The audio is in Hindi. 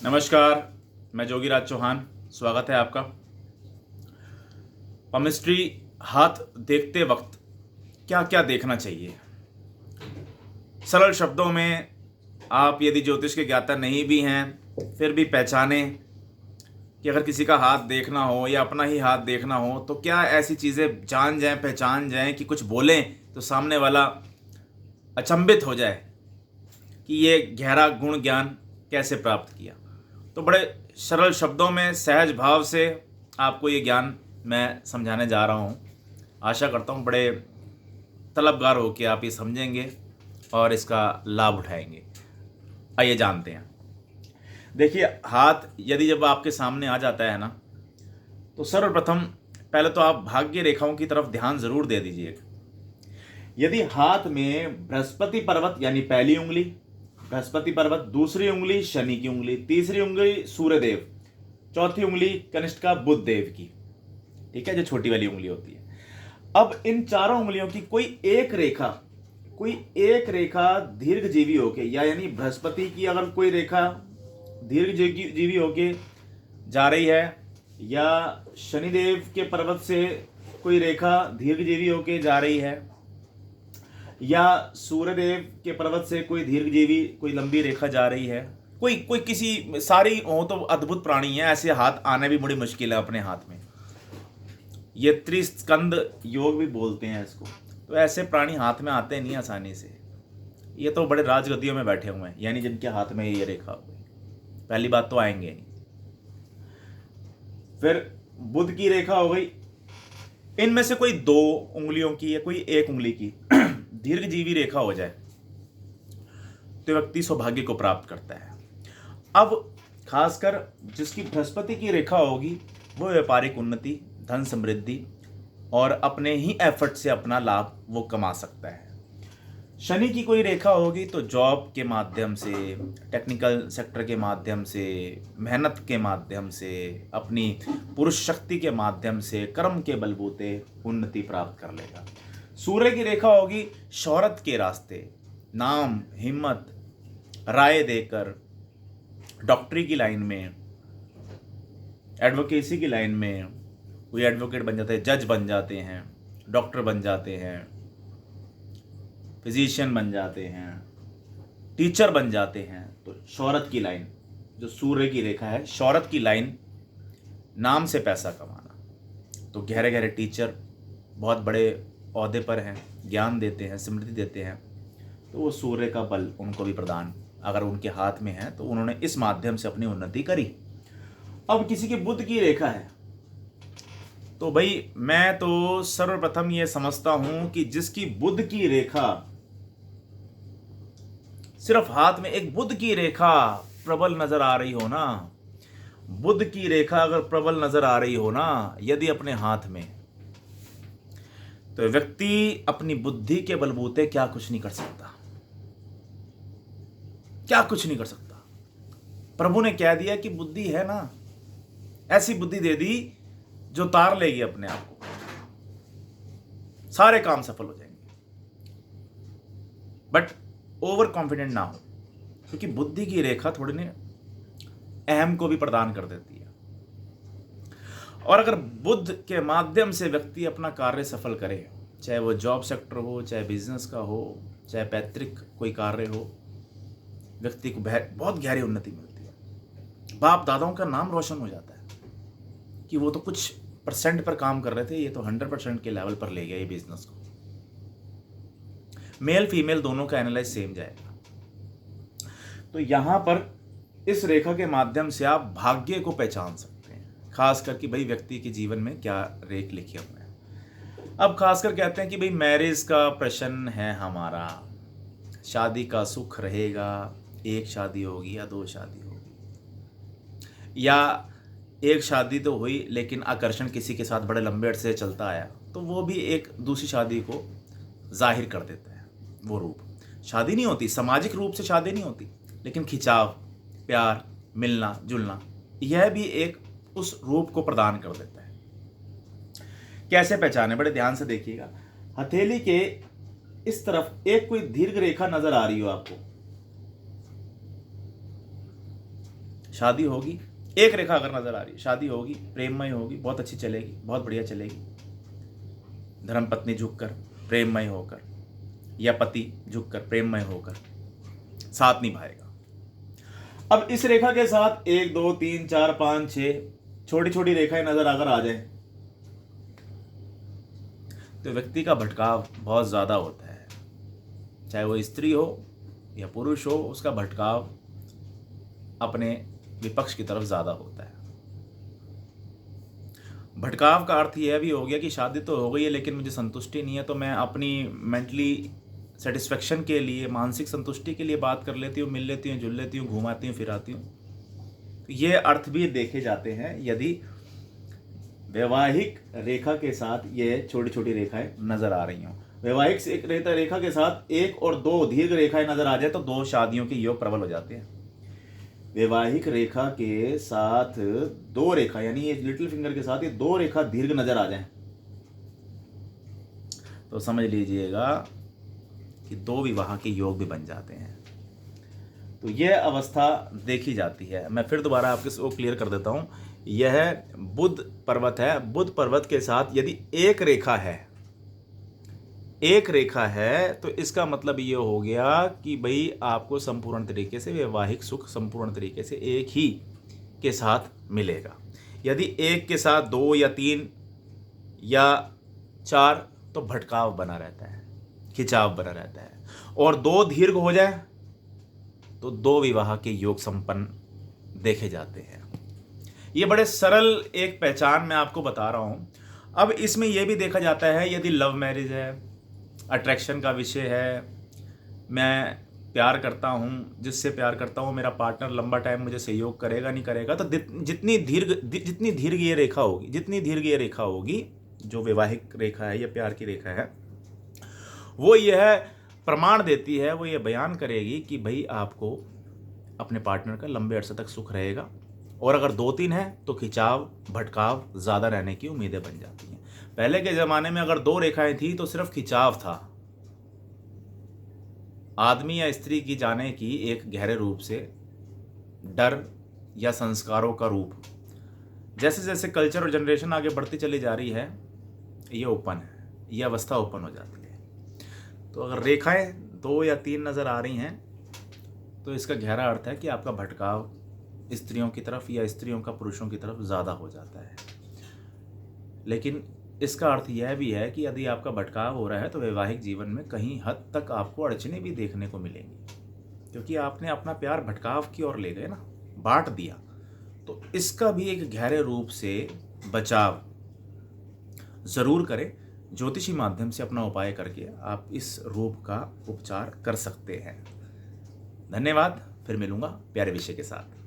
नमस्कार, मैं जोगीराज चौहान। स्वागत है आपका। पमिस्ट्री हाथ देखते वक्त क्या क्या देखना चाहिए। सरल शब्दों में आप यदि ज्योतिष के ज्ञाता नहीं भी हैं फिर भी पहचाने कि अगर किसी का हाथ देखना हो या अपना ही हाथ देखना हो तो क्या ऐसी चीज़ें जान जाएं, पहचान जाएं कि कुछ बोलें तो सामने वाला अचंभित हो जाए कि ये गहरा गुण ज्ञान कैसे प्राप्त किया। तो बड़े सरल शब्दों में सहज भाव से आपको ये ज्ञान मैं समझाने जा रहा हूँ। आशा करता हूँ बड़े तलबगार हो के आप ये समझेंगे और इसका लाभ उठाएंगे। आइए जानते हैं। देखिए, हाथ यदि जब आपके सामने आ जाता है ना, तो सर्वप्रथम पहले तो आप भाग्य रेखाओं की तरफ ध्यान जरूर दे दीजिएगा। यदि हाथ में बृहस्पति पर्वत यानी पहली उंगली बृहस्पति पर्वत, दूसरी उंगली शनि की उंगली, तीसरी उंगली सूर्यदेव, चौथी उंगली कनिष्ठिका बुध देव की, ठीक है, जो छोटी वाली उंगली होती है। अब इन चारों उंगलियों की कोई एक रेखा दीर्घजीवी होके यानी बृहस्पति की अगर कोई रेखा दीर्घजीवी होके जा रही है या शनिदेव के पर्वत से कोई रेखा दीर्घजीवी होके जा रही है या सूर्यदेव के पर्वत से कोई दीर्घजीवी कोई लंबी रेखा जा रही है, कोई किसी सारी हो तो अद्भुत प्राणी है। ऐसे हाथ आने भी बड़ी मुश्किल है अपने हाथ में। ये त्रिस्कंद योग भी बोलते हैं इसको। तो ऐसे प्राणी हाथ में आते नहीं आसानी से। ये तो बड़े राजगद्दियों में बैठे हुए हैं, यानी जिनके हाथ में ये रेखा हो गई। पहली बात तो आएंगे नहीं। फिर बुध की रेखा हो गई। इनमें से कोई दो उंगलियों की या कोई एक उंगली की दीर्घजीवी रेखा हो जाए तो व्यक्ति सौभाग्य को प्राप्त करता है। अब खासकर जिसकी बृहस्पति की रेखा होगी वो व्यापारिक उन्नति, धन समृद्धि और अपने ही एफर्ट से अपना लाभ वो कमा सकता है। शनि की कोई रेखा होगी तो जॉब के माध्यम से, टेक्निकल सेक्टर के माध्यम से, मेहनत के माध्यम से, अपनी पुरुष शक्ति के माध्यम से, कर्म के बलबूते उन्नति प्राप्त कर लेगा। सूर्य की रेखा होगी शोहरत के रास्ते, नाम, हिम्मत, राय देकर डॉक्टरी की लाइन में, एडवोकेसी की लाइन में कोई एडवोकेट बन जाते हैं, जज बन जाते हैं, डॉक्टर बन जाते हैं, फिजिशियन बन जाते हैं, टीचर बन जाते हैं। तो शोहरत की लाइन जो सूर्य की रेखा है, शोहरत की लाइन, नाम से पैसा कमाना। तो गहरे गहरे टीचर बहुत बड़े ओहदे पर हैं, ज्ञान देते हैं, समृद्धि देते हैं, तो वो सूर्य का बल उनको भी प्रदान अगर उनके हाथ में है तो उन्होंने इस माध्यम से अपनी उन्नति करी। अब किसी की बुध की रेखा है तो भाई मैं तो सर्वप्रथम ये समझता हूं कि जिसकी बुध की रेखा सिर्फ हाथ में एक बुध की रेखा प्रबल नजर आ रही हो ना, बुध की रेखा अगर प्रबल नजर आ रही हो ना यदि अपने हाथ में, तो व्यक्ति अपनी बुद्धि के बलबूते क्या कुछ नहीं कर सकता, क्या कुछ नहीं कर सकता। प्रभु ने कह दिया कि बुद्धि है ना, ऐसी बुद्धि दे दी जो तार लेगी अपने आप को, सारे काम सफल हो जाएंगे। बट ओवर कॉन्फिडेंट ना हो, क्योंकि बुद्धि की रेखा थोड़ी ने अहम को भी प्रदान कर देती है। और अगर बुद्ध के माध्यम से व्यक्ति अपना कार्य सफल करे, चाहे वो जॉब सेक्टर हो, चाहे बिजनेस का हो, चाहे पैतृक कोई कार्य हो, व्यक्ति को बहुत गहरी उन्नति मिलती है। बाप दादाओं का नाम रोशन हो जाता है कि वो तो कुछ परसेंट पर काम कर रहे थे, ये तो 100% के लेवल पर ले गया ये बिजनेस को। मेल फीमेल दोनों का एनालाइज सेम जाएगा। तो यहां पर इस रेखा के माध्यम से आप भाग्य को पहचान सकते हैं, खास करके भाई व्यक्ति के जीवन में क्या रेख लिखे हुए हैं। अब खासकर कहते हैं कि भाई मैरिज का प्रश्न है हमारा, शादी का सुख रहेगा, एक शादी होगी या दो शादी होगी, या एक शादी तो हुई लेकिन आकर्षण किसी के साथ बड़े लंबे अरसे से चलता आया तो वो भी एक दूसरी शादी को जाहिर कर देता है। वो रूप शादी नहीं होती, सामाजिक रूप से शादी नहीं होती, लेकिन खिंचाव, प्यार, मिलना जुलना, यह भी एक उस रूप को प्रदान कर देता है। कैसे पहचाने, बड़े ध्यान से देखिएगा। हथेली के इस तरफ एक कोई दीर्घ रेखा नजर आ रही हो आपको, शादी होगी, एक रेखा अगर नजर आ रही है, शादी होगी, प्रेममय होगी, बहुत अच्छी चलेगी, बहुत बढ़िया चलेगी। धर्मपत्नी झुककर प्रेममय होकर, या पति झुककर प्रेममय होकर साथ निभाएगा। अब इस रेखा के साथ 1 2 3 4 5 6 छोटी छोटी रेखाएं नजर अगर आ जाए तो व्यक्ति का भटकाव बहुत ज्यादा होता है। चाहे वो स्त्री हो या पुरुष हो, उसका भटकाव अपने विपक्ष की तरफ ज्यादा होता है। भटकाव का अर्थ यह भी हो गया कि शादी तो हो गई है लेकिन मुझे संतुष्टि नहीं है, तो मैं अपनी मेंटली सेटिस्फेक्शन के लिए, मानसिक संतुष्टि के लिए बात कर लेती हूँ, मिल लेती हूँ, जुल लेती हूँ, घुमाती हूँ, फिराती हूँ। तो ये अर्थ भी देखे जाते हैं यदि वैवाहिक रेखा के साथ ये छोटी छोटी रेखाएं नजर आ रही हों। वैवाहिक रेखा के साथ 1 और 2 दीर्घ रेखाएं नजर आ जाए तो 2 शादियों के योग प्रबल हो जाते हैं। वैवाहिक रेखा के साथ 2 रेखा, यानी ये लिटिल फिंगर के साथ ये 2 रेखा दीर्घ नजर आ जाए तो समझ लीजिएगा कि 2 विवाह के योग भी बन जाते हैं। तो यह अवस्था देखी जाती है। मैं फिर दोबारा आपको क्लियर कर देता हूं। यह बुध पर्वत है। बुध पर्वत के साथ यदि एक रेखा है तो इसका मतलब ये हो गया कि भाई आपको संपूर्ण तरीके से वैवाहिक सुख संपूर्ण तरीके से एक ही के साथ मिलेगा। यदि एक के साथ 2 या 3 या 4 तो भटकाव बना रहता है, खिंचाव बना रहता है। और 2 दीर्घ हो जाए तो 2 विवाह के योग संपन्न देखे जाते हैं। ये बड़े सरल एक पहचान मैं आपको बता रहा हूं। अब इसमें यह भी देखा जाता है यदि लव मैरिज है, अट्रैक्शन का विषय है, मैं प्यार करता हूं, जिससे प्यार करता हूं मेरा पार्टनर लंबा टाइम मुझे सहयोग करेगा नहीं करेगा, तो जितनी दीर्घ ये रेखा होगी जो वैवाहिक रेखा है या प्यार की रेखा है, वो यह प्रमाण देती है, वो ये बयान करेगी कि भाई आपको अपने पार्टनर का लंबे अरसे तक सुख रहेगा। और अगर 2-3 है तो खिंचाव, भटकाव ज़्यादा रहने की उम्मीदें बन जाती हैं। पहले के ज़माने में अगर 2 रेखाएं थी तो सिर्फ खिंचाव था। आदमी या स्त्री की जाने की एक गहरे रूप से डर या संस्कारों का रूप। जैसे जैसे कल्चर और जनरेशन आगे बढ़ती चली जा रही है, ये ओपन है, ये अवस्था ओपन हो जाती है। तो अगर रेखाएं 2 या 3 नज़र आ रही हैं तो इसका गहरा अर्थ है कि आपका भटकाव स्त्रियों की तरफ या स्त्रियों का पुरुषों की तरफ ज़्यादा हो जाता है। लेकिन इसका अर्थ यह भी है कि यदि आपका भटकाव हो रहा है तो वैवाहिक जीवन में कहीं हद तक आपको अड़चनें भी देखने को मिलेंगी, क्योंकि आपने अपना प्यार भटकाव की ओर ले गए ना, बांट दिया। तो इसका भी एक गहरे रूप से बचाव ज़रूर करें। ज्योतिषी माध्यम से अपना उपाय करके आप इस रूप का उपचार कर सकते हैं। धन्यवाद। फिर मिलूंगा प्यारे विषय के साथ।